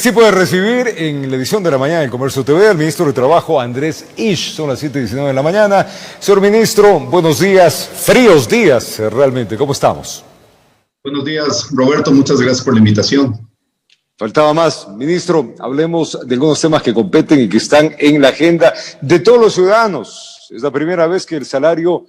Sí puede recibir en la edición de la mañana del Comercio TV al ministro de Trabajo, Andrés Ish. Son las 7:19 de la mañana. Señor ministro, buenos días, fríos días realmente. ¿Cómo estamos? Buenos días, Roberto. Muchas gracias por la invitación. Faltaba más. Ministro, hablemos de algunos temas que competen y que están en la agenda de todos los ciudadanos. Es la primera vez que el salario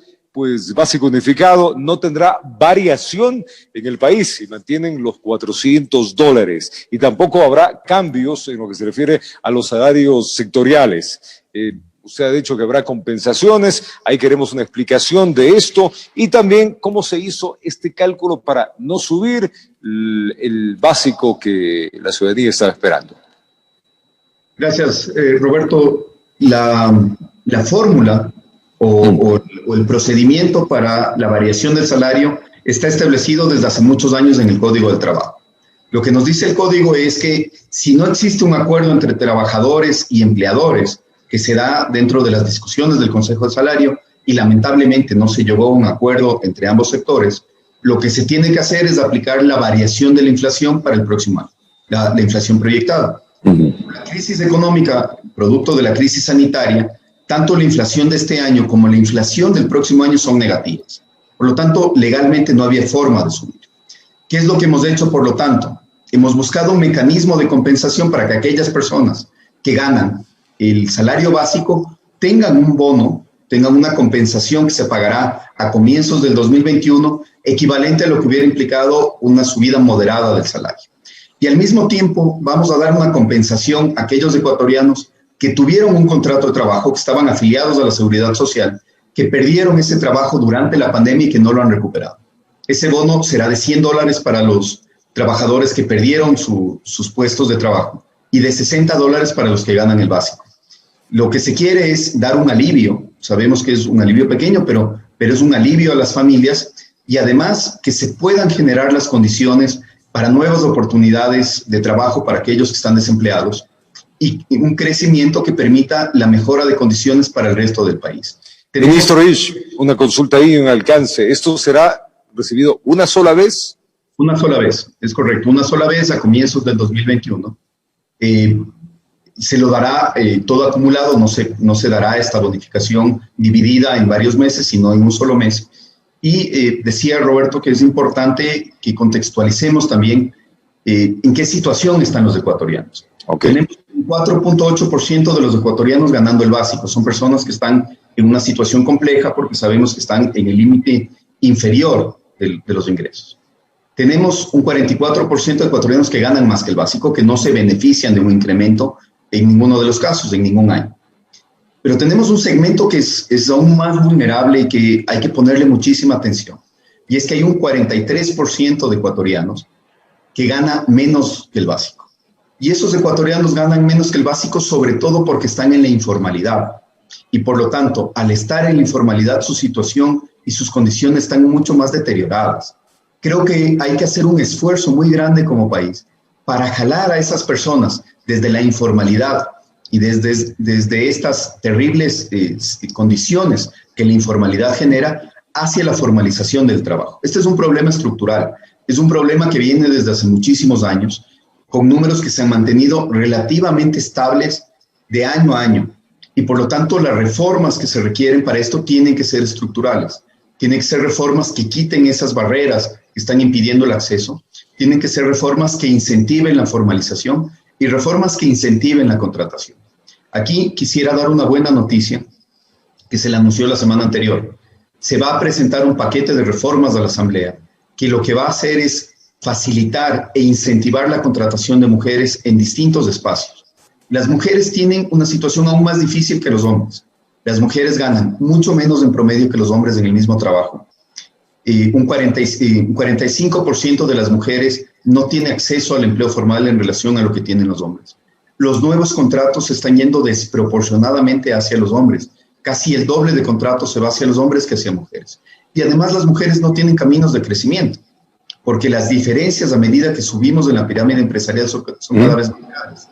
básico unificado no tendrá variación en el país y mantienen los $400 y tampoco habrá cambios en lo que se refiere a los salarios sectoriales. Usted ha dicho que habrá compensaciones, ahí queremos una explicación de esto y también cómo se hizo este cálculo para no subir el básico que la ciudadanía estaba esperando. Gracias, Roberto. La fórmula o el procedimiento para la variación del salario está establecido desde hace muchos años en el Código del Trabajo. Lo que nos dice el Código es que si no existe un acuerdo entre trabajadores y empleadores, que se da dentro de las discusiones del Consejo de Salario, y lamentablemente no se llegó a un acuerdo entre ambos sectores, lo que se tiene que hacer es aplicar la variación de la inflación para el próximo año, la inflación proyectada. La crisis económica, producto de la crisis sanitaria, tanto la inflación de este año como la inflación del próximo año son negativas. Por lo tanto, legalmente no había forma de subir. ¿Qué es lo que hemos hecho, por lo tanto? Hemos buscado un mecanismo de compensación para que aquellas personas que ganan el salario básico tengan un bono, tengan una compensación que se pagará a comienzos del 2021, equivalente a lo que hubiera implicado una subida moderada del salario. Y al mismo tiempo vamos a dar una compensación a aquellos ecuatorianos que tuvieron un contrato de trabajo, que estaban afiliados a la Seguridad Social, que perdieron ese trabajo durante la pandemia y que no lo han recuperado. Ese bono será de $100 para los trabajadores que perdieron sus puestos de trabajo y de $60 para los que ganan el básico. Lo que se quiere es dar un alivio, sabemos que es un alivio pequeño, pero es un alivio a las familias y además que se puedan generar las condiciones para nuevas oportunidades de trabajo para aquellos que están desempleados y un crecimiento que permita la mejora de condiciones para el resto del país. Ministro Ish, una consulta ahí en alcance. ¿Esto será recibido una sola vez? Una sola vez, es correcto, una sola vez a comienzos del 2021. Se lo dará todo acumulado, no se dará esta bonificación dividida en varios meses, sino en un solo mes. Y decía Roberto que es importante que contextualicemos también en qué situación están los ecuatorianos. Okay. Tenemos un 4.8% de los ecuatorianos ganando el básico. Son personas que están en una situación compleja porque sabemos que están en el límite inferior de los ingresos. Tenemos un 44% de ecuatorianos que ganan más que el básico, que no se benefician de un incremento en ninguno de los casos, en ningún año. Pero tenemos un segmento que es aún más vulnerable y que hay que ponerle muchísima atención. Y es que hay un 43% de ecuatorianos que gana menos que el básico. Y esos ecuatorianos ganan menos que el básico sobre todo porque están en la informalidad. Y por lo tanto, al estar en la informalidad, su situación y sus condiciones están mucho más deterioradas. Creo que hay que hacer un esfuerzo muy grande como país para jalar a esas personas desde la informalidad y desde estas terribles condiciones que la informalidad genera hacia la formalización del trabajo. Este es un problema estructural, es un problema que viene desde hace muchísimos años, con números que se han mantenido relativamente estables de año a año. Y por lo tanto, las reformas que se requieren para esto tienen que ser estructurales. Tienen que ser reformas que quiten esas barreras que están impidiendo el acceso. Tienen que ser reformas que incentiven la formalización y reformas que incentiven la contratación. Aquí quisiera dar una buena noticia que se le anunció la semana anterior. Se va a presentar un paquete de reformas a la Asamblea que lo que va a hacer es facilitar e incentivar la contratación de mujeres en distintos espacios. Las mujeres tienen una situación aún más difícil que los hombres. Las mujeres ganan mucho menos en promedio que los hombres en el mismo trabajo. Un 45% de las mujeres no tiene acceso al empleo formal en relación a lo que tienen los hombres. Los nuevos contratos se están yendo desproporcionadamente hacia los hombres. Casi el doble de contratos se va hacia los hombres que hacia mujeres. Y además las mujeres no tienen caminos de crecimiento, porque las diferencias a medida que subimos en la pirámide empresarial son cada vez más grandes.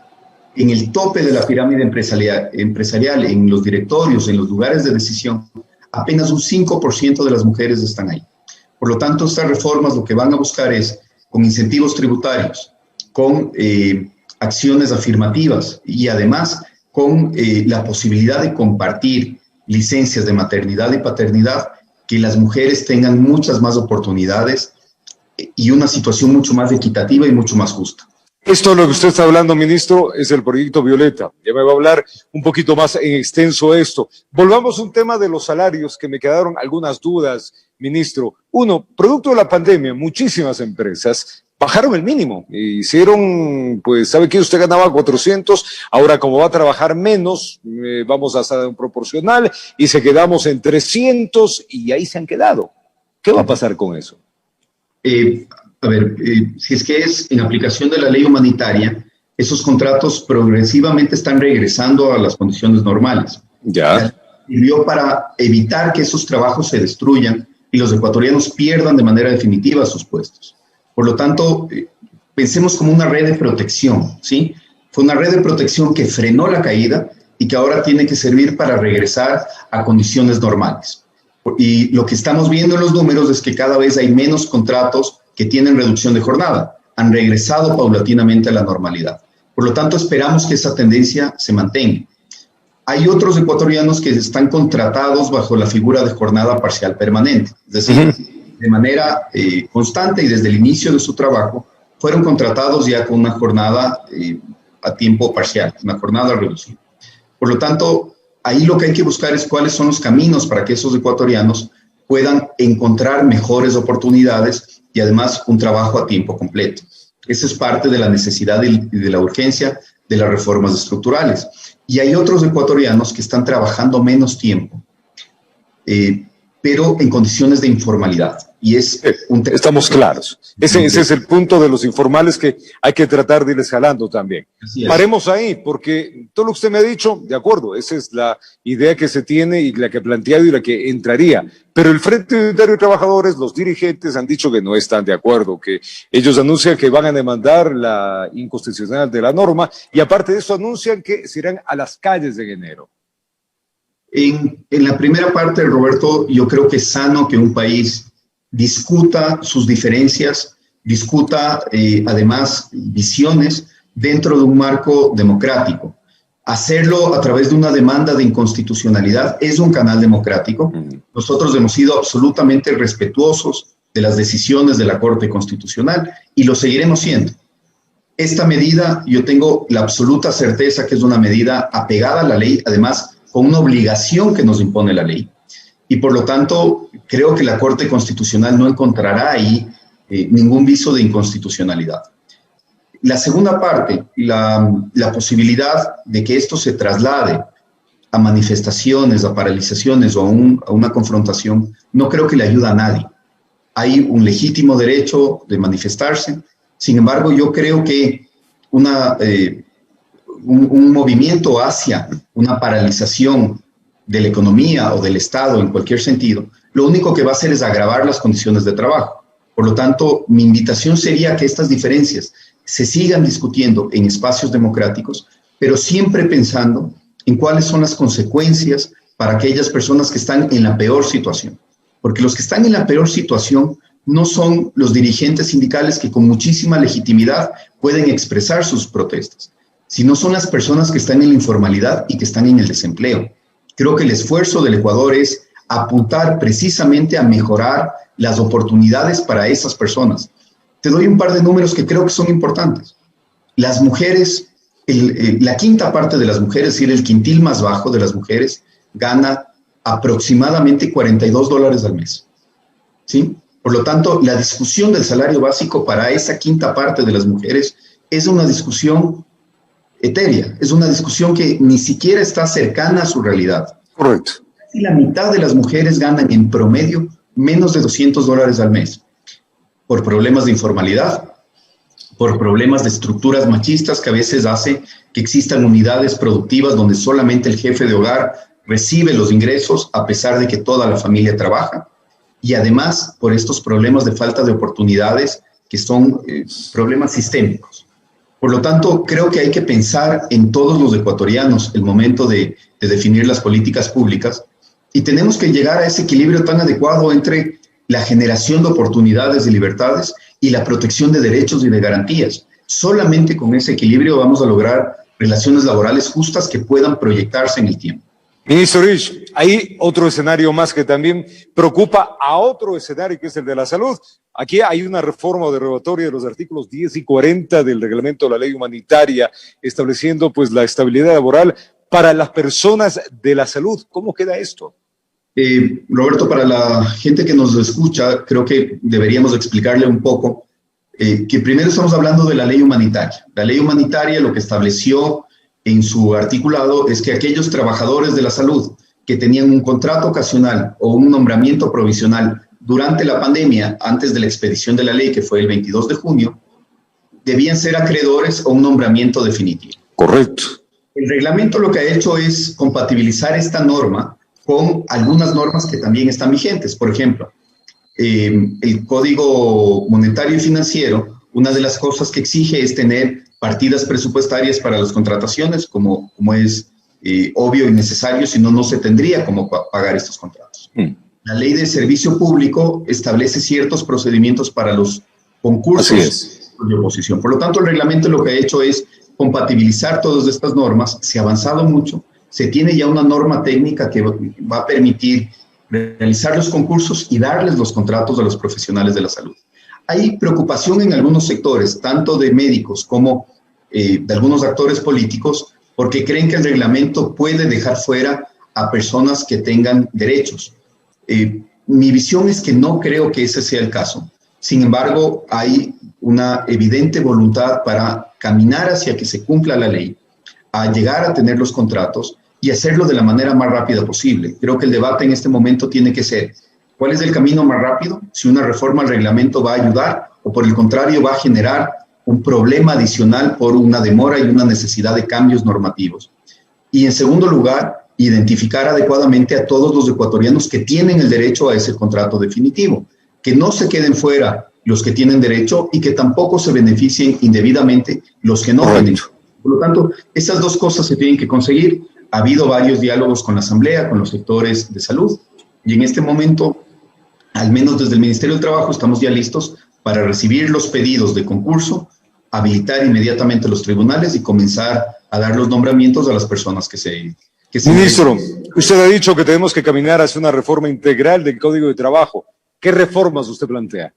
En el tope de la pirámide empresarial, en los directorios, en los lugares de decisión, apenas un 5% de las mujeres están ahí. Por lo tanto, estas reformas lo que van a buscar es, con incentivos tributarios, con acciones afirmativas y además con la posibilidad de compartir licencias de maternidad y paternidad, que las mujeres tengan muchas más oportunidades y una situación mucho más equitativa y mucho más justa. Esto, lo que usted está hablando, ministro, es el proyecto Violeta. Ya me va a hablar un poquito más en extenso esto. Volvamos a un tema de los salarios, que me quedaron algunas dudas, ministro. Uno, producto de la pandemia, muchísimas empresas bajaron el mínimo. Hicieron, pues, ¿sabe qué? Usted ganaba 400, ahora como va a trabajar menos, vamos a hacer un proporcional y se quedamos en 300 y ahí se han quedado. ¿Qué va a pasar con eso? Si es que es en aplicación de la ley humanitaria, esos contratos progresivamente están regresando a las condiciones normales. Ya. Sirvió para evitar que esos trabajos se destruyan y los ecuatorianos pierdan de manera definitiva sus puestos. Por lo tanto, pensemos como una red de protección, ¿sí? Fue una red de protección que frenó la caída y que ahora tiene que servir para regresar a condiciones normales. Y lo que estamos viendo en los números es que cada vez hay menos contratos que tienen reducción de jornada. Han regresado paulatinamente a la normalidad. Por lo tanto, esperamos que esa tendencia se mantenga. Hay otros ecuatorianos que están contratados bajo la figura de jornada parcial permanente, es decir, de manera constante y desde el inicio de su trabajo, fueron contratados ya con una jornada a tiempo parcial, una jornada reducida. Por lo tanto, ahí lo que hay que buscar es cuáles son los caminos para que esos ecuatorianos puedan encontrar mejores oportunidades y además un trabajo a tiempo completo. Esa es parte de la necesidad y de la urgencia de las reformas estructurales. Y hay otros ecuatorianos que están trabajando menos tiempo, pero en condiciones de informalidad. Y es estamos claros. Ese es el punto de los informales que hay que tratar de irles jalando también. Paremos ahí, porque todo lo que usted me ha dicho, de acuerdo, esa es la idea que se tiene y la que he planteado y la que entraría. Pero el Frente Unitario de Trabajadores, los dirigentes han dicho que no están de acuerdo, que ellos anuncian que van a demandar la inconstitucionalidad de la norma y aparte de eso anuncian que se irán a las calles en enero. En la primera parte, Roberto, yo creo que es sano que un país discuta sus diferencias, discuta además visiones dentro de un marco democrático. Hacerlo a través de una demanda de inconstitucionalidad es un canal democrático. Nosotros hemos sido absolutamente respetuosos de las decisiones de la Corte Constitucional y lo seguiremos siendo. Esta medida, yo tengo la absoluta certeza que es una medida apegada a la ley, además con una obligación que nos impone la ley. Y por lo tanto, creo que la Corte Constitucional no encontrará ahí ningún viso de inconstitucionalidad. La segunda parte, la posibilidad de que esto se traslade a manifestaciones, a paralizaciones o a una confrontación, no creo que le ayude a nadie. Hay un legítimo derecho de manifestarse. Sin embargo, yo creo que un movimiento hacia una paralización de la economía o del Estado en cualquier sentido, lo único que va a hacer es agravar las condiciones de trabajo. Por lo tanto, mi invitación sería que estas diferencias se sigan discutiendo en espacios democráticos, pero siempre pensando en cuáles son las consecuencias para aquellas personas que están en la peor situación. Porque los que están en la peor situación no son los dirigentes sindicales que con muchísima legitimidad pueden expresar sus protestas, sino son las personas que están en la informalidad y que están en el desempleo. Creo que el esfuerzo del Ecuador es apuntar precisamente a mejorar las oportunidades para esas personas. Te doy un par de números que creo que son importantes. Las mujeres, la quinta parte de las mujeres, es decir, el quintil más bajo de las mujeres, gana aproximadamente $42 al mes. ¿Sí? Por lo tanto, la discusión del salario básico para esa quinta parte de las mujeres es una discusión etérea, es una discusión que ni siquiera está cercana a su realidad. Correcto. Y la mitad de las mujeres ganan en promedio menos de $200 al mes, por problemas de informalidad, por problemas de estructuras machistas que a veces hace que existan unidades productivas donde solamente el jefe de hogar recibe los ingresos a pesar de que toda la familia trabaja, y además por estos problemas de falta de oportunidades que son problemas sistémicos. Por lo tanto, creo que hay que pensar en todos los ecuatorianos el momento de definir las políticas públicas y tenemos que llegar a ese equilibrio tan adecuado entre la generación de oportunidades y libertades y la protección de derechos y de garantías. Solamente con ese equilibrio vamos a lograr relaciones laborales justas que puedan proyectarse en el tiempo. Ministro Rich, hay otro escenario más que también preocupa a otro escenario, que es el de la salud. Aquí hay una reforma o derogatoria de los artículos 10 y 40 del reglamento de la ley humanitaria, estableciendo pues la estabilidad laboral para las personas de la salud. ¿Cómo queda esto? Roberto, para la gente que nos escucha, creo que deberíamos explicarle un poco que primero estamos hablando de la ley humanitaria. La ley humanitaria lo que estableció en su articulado es que aquellos trabajadores de la salud que tenían un contrato ocasional o un nombramiento provisional durante la pandemia, antes de la expedición de la ley, que fue el 22 de junio, debían ser acreedores a un nombramiento definitivo. Correcto. El reglamento lo que ha hecho es compatibilizar esta norma con algunas normas que también están vigentes. Por ejemplo, el Código Monetario y Financiero, una de las cosas que exige es tener partidas presupuestarias para las contrataciones, como es obvio y necesario, si no, no se tendría cómo pagar estos contratos. La Ley de Servicio Público establece ciertos procedimientos para los concursos de oposición. Por lo tanto, el reglamento lo que ha hecho es compatibilizar todas estas normas. Se ha avanzado mucho, se tiene ya una norma técnica que va a permitir realizar los concursos y darles los contratos a los profesionales de la salud. Hay preocupación en algunos sectores, tanto de médicos como de algunos actores políticos, porque creen que el reglamento puede dejar fuera a personas que tengan derechos. Mi visión es que no creo que ese sea el caso. Sin embargo, hay una evidente voluntad para caminar hacia que se cumpla la ley, a llegar a tener los contratos y hacerlo de la manera más rápida posible. Creo que el debate en este momento tiene que ser, ¿cuál es el camino más rápido? Si una reforma al reglamento va a ayudar o por el contrario va a generar un problema adicional por una demora y una necesidad de cambios normativos. Y en segundo lugar, identificar adecuadamente a todos los ecuatorianos que tienen el derecho a ese contrato definitivo, que no se queden fuera los que tienen derecho y que tampoco se beneficien indebidamente los que no tienen. Por lo tanto, esas dos cosas se tienen que conseguir. Ha habido varios diálogos con la Asamblea, con los sectores de salud, y en este momento, al menos desde el Ministerio del Trabajo, estamos ya listos para recibir los pedidos de concurso, habilitar inmediatamente los tribunales y comenzar a dar los nombramientos a las personas que se Ministro, usted ha dicho que tenemos que caminar hacia una reforma integral del Código de Trabajo. ¿Qué reformas usted plantea?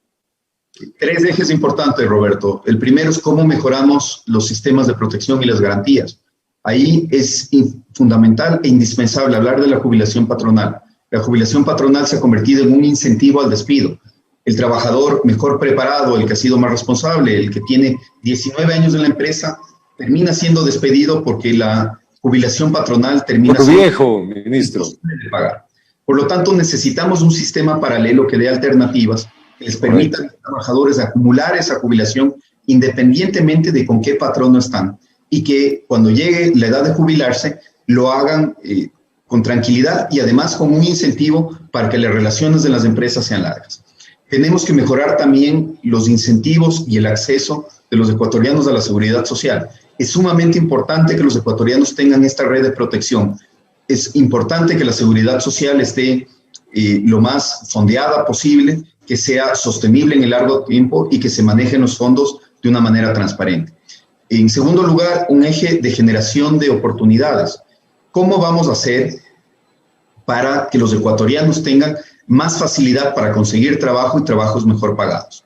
Tres ejes importantes, Roberto. El primero es cómo mejoramos los sistemas de protección y las garantías. Ahí es fundamental e indispensable hablar de la jubilación patronal. La jubilación patronal se ha convertido en un incentivo al despido. El trabajador mejor preparado, el que ha sido más responsable, el que tiene 19 años en la empresa, termina siendo despedido porque la jubilación patronal termina siendo viejo, ministro. De pagar. Por lo tanto, necesitamos un sistema paralelo que dé alternativas que les permita a los trabajadores acumular esa jubilación independientemente de con qué patrono están y que cuando llegue la edad de jubilarse lo hagan con tranquilidad y además con un incentivo para que las relaciones de las empresas sean largas. Tenemos que mejorar también los incentivos y el acceso de los ecuatorianos a la seguridad social. Es sumamente importante que los ecuatorianos tengan esta red de protección. Es importante que la seguridad social esté lo más fondeada posible, que sea sostenible en el largo tiempo y que se manejen los fondos de una manera transparente. En segundo lugar, un eje de generación de oportunidades. ¿Cómo vamos a hacer para que los ecuatorianos tengan más facilidad para conseguir trabajo y trabajos mejor pagados?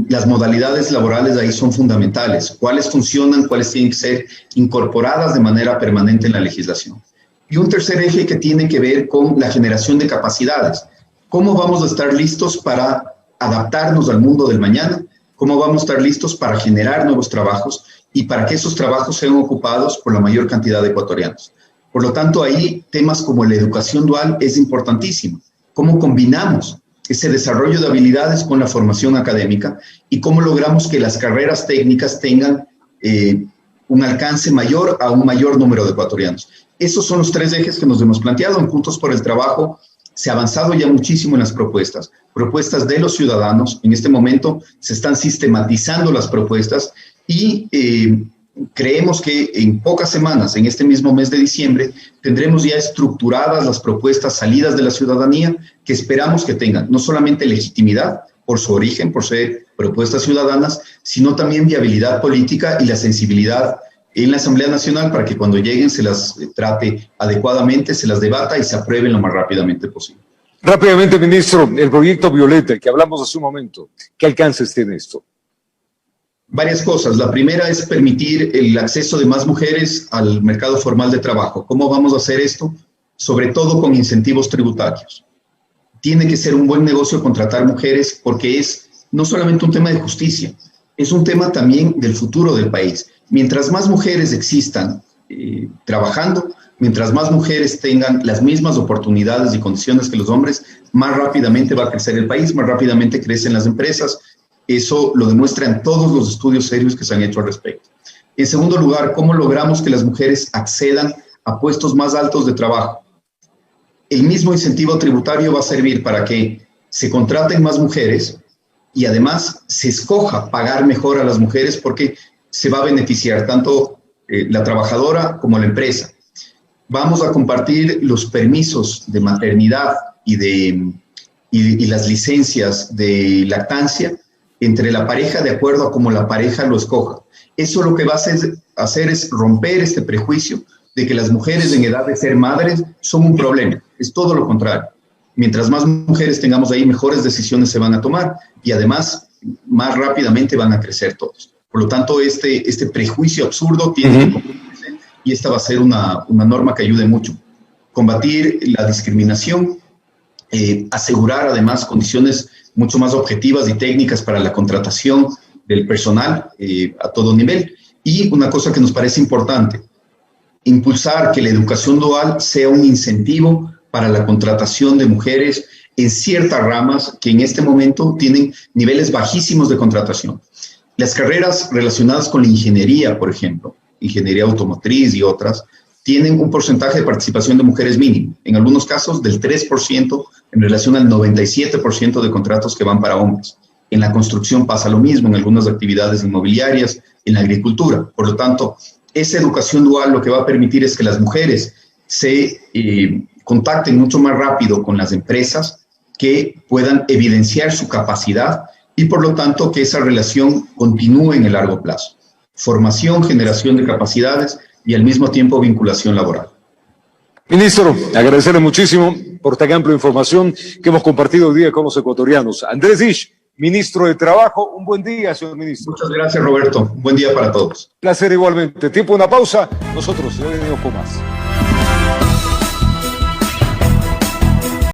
Las modalidades laborales ahí son fundamentales. ¿Cuáles funcionan? ¿Cuáles tienen que ser incorporadas de manera permanente en la legislación? Y un tercer eje que tiene que ver con la generación de capacidades. ¿Cómo vamos a estar listos para adaptarnos al mundo del mañana? ¿Cómo vamos a estar listos para generar nuevos trabajos y para que esos trabajos sean ocupados por la mayor cantidad de ecuatorianos? Por lo tanto, ahí temas como la educación dual es importantísimo. ¿Cómo combinamos ese desarrollo de habilidades con la formación académica y cómo logramos que las carreras técnicas tengan un alcance mayor a un mayor número de ecuatorianos? Esos son los tres ejes que nos hemos planteado. En Juntos por el Trabajo se ha avanzado ya muchísimo en las propuestas de los ciudadanos. En este momento se están sistematizando las propuestas y creemos que en pocas semanas, en este mismo mes de diciembre, tendremos ya estructuradas las propuestas salidas de la ciudadanía que esperamos que tengan no solamente legitimidad, por su origen, por ser propuestas ciudadanas, sino también viabilidad política y la sensibilidad en la Asamblea Nacional para que cuando lleguen se las trate adecuadamente, se las debata y se aprueben lo más rápidamente posible. Rápidamente, ministro, el proyecto Violeta, el que hablamos hace un momento, ¿qué alcances tiene esto? Varias cosas. La primera es permitir el acceso de más mujeres al mercado formal de trabajo. ¿Cómo vamos a hacer esto? Sobre todo con incentivos tributarios. Tiene que ser un buen negocio contratar mujeres porque es no solamente un tema de justicia, es un tema también del futuro del país. Mientras más mujeres existan trabajando, mientras más mujeres tengan las mismas oportunidades y condiciones que los hombres, más rápidamente va a crecer el país, más rápidamente crecen las empresas. Eso lo demuestran todos los estudios serios que se han hecho al respecto. En segundo lugar, ¿cómo logramos que las mujeres accedan a puestos más altos de trabajo? El mismo incentivo tributario va a servir para que se contraten más mujeres y además se escoja pagar mejor a las mujeres porque se va a beneficiar tanto la trabajadora como la empresa. Vamos a compartir los permisos de maternidad y las licencias de lactancia entre la pareja de acuerdo a cómo la pareja lo escoja. Eso lo que va a hacer es romper este prejuicio de que las mujeres en edad de ser madres son un problema. Es todo lo contrario. Mientras más mujeres tengamos ahí, mejores decisiones se van a tomar y además más rápidamente van a crecer todos. Por lo tanto, este prejuicio absurdo tiene que cumplirse y esta va a ser una norma que ayude mucho. Combatir la discriminación, asegurar además condiciones mucho más objetivas y técnicas para la contratación del personal a todo nivel. Y una cosa que nos parece importante, impulsar que la educación dual sea un incentivo para la contratación de mujeres en ciertas ramas que en este momento tienen niveles bajísimos de contratación. Las carreras relacionadas con la ingeniería, por ejemplo, ingeniería automotriz y otras, tienen un porcentaje de participación de mujeres mínimo, en algunos casos del 3% en relación al 97% de contratos que van para hombres. En la construcción pasa lo mismo, en algunas actividades inmobiliarias, en la agricultura. Por lo tanto, esa educación dual lo que va a permitir es que las mujeres se contacten mucho más rápido con las empresas, que puedan evidenciar su capacidad y por lo tanto que esa relación continúe en el largo plazo. Formación, generación de capacidades y al mismo tiempo vinculación laboral. Ministro, agradecerle muchísimo por tan amplia información que hemos compartido hoy día con los ecuatorianos. Andrés Isch, ministro de Trabajo, un buen día, señor ministro. Muchas gracias, Roberto. Un buen día para todos. Placer igualmente. Tiempo de una pausa. Nosotros ya venimos con más.